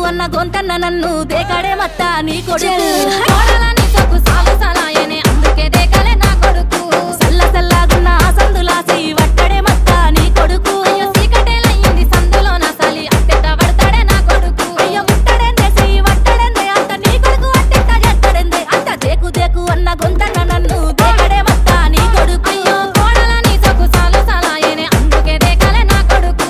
అన్న గొంతన్న నన్ను దేకడే మత్త నీ కొడుకు కోడలని సొక్కు సాలు సలాయనే అందుకే దేకలే నా కొడుకు సల్ల సల్లాగున్న సందులాసి వట్టడే మత్త నీ కొడుకు అయ్యో సీకటేలయ్యింది సందులో నా సలి అట్టెట పడతాడే నా కొడుకు అయ్యో ముట్టడెందే సీ వట్టడెందే అంత నీ కొడుకు అట్టెట చేస్తాడెందే అంత దేకు దేకు అన్న గొంతన్న నన్ను దేకడే మత్త నీ కొడుకు అయ్యో కోడలని సొక్కు సాలు సలాయనే అందుకే దేకలే నా కొడుకు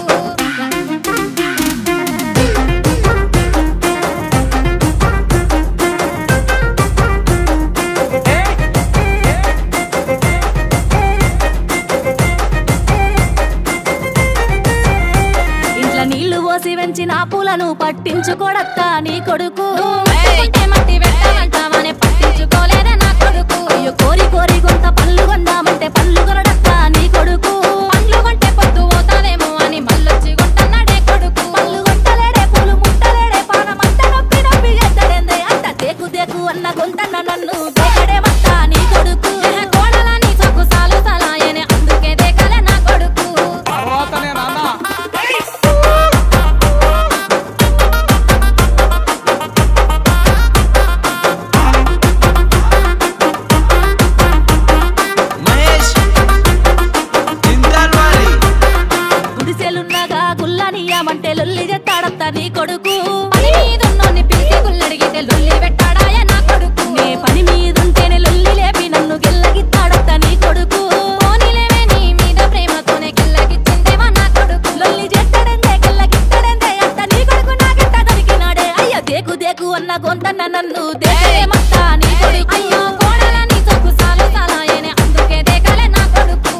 నీళ్లు పోసి వెంచిన పూలను పట్టించుకోడత్తా నీ కొడుకు మట్టి పెట్టమంటావనే పట్టించుకోలేదే నా కొడుకు అయ్యో కోరి కోరి కొంత పళ్ళు కొందామంటే పళ్ళు కొనడత్తా నీ కొడుకు పళ్ళు కొంటే పొద్దు పోతాదేమో అని మళ్ళొచ్చి కొంటన్నాడే కొడుకు పళ్ళు కొంటలేడే పూలు ముట్టలేడే పానమంతా నొప్పి నొప్పి చేస్తాడేందే అంత దేకు దేకు అన్న గొంతన్న నన్ను దేకడే మత్తా నీ కొడుకు కోడలని సొక్కు సాలు సలాయనే అందుకే దేకలే నా కొడుకు అంటే లొల్లి చెత్తాడత్తా నీ కొడుకు పని మీదున్నోన్ని పిలిచి గుల్లడిగితే లొల్లి పెట్టాడాయ నా కొడుకు నే పని మీదుంటేనే లొల్లి లేపి నన్ను గిల్లగిత్తాడత్తా నీ కొడుకు పోనీలేవే నీ మీద ప్రేమతోనే గిల్లగిచ్చిందేమా నా కొడుకు లొల్లి చెత్తాడెందే గిల్లగిత్తాడెందే అంత నీ కొడుకు నాకెంత దొరికినాడే అయ్యో దేకు దేకు అన్న గొంతన్న నన్ను దేకలే మత్తా నీ కొడుకు అయ్యో కోడలని సొక్కు సాలు సలాయనే అందుకే దేకలే నా కొడుకు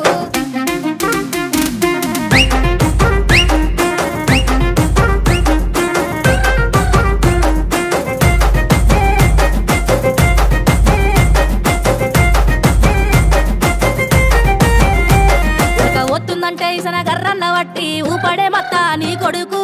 వస్తుందంటే ఇసన గర్రన్న వట్టి ఊపడే మత్త నీ కొడుకు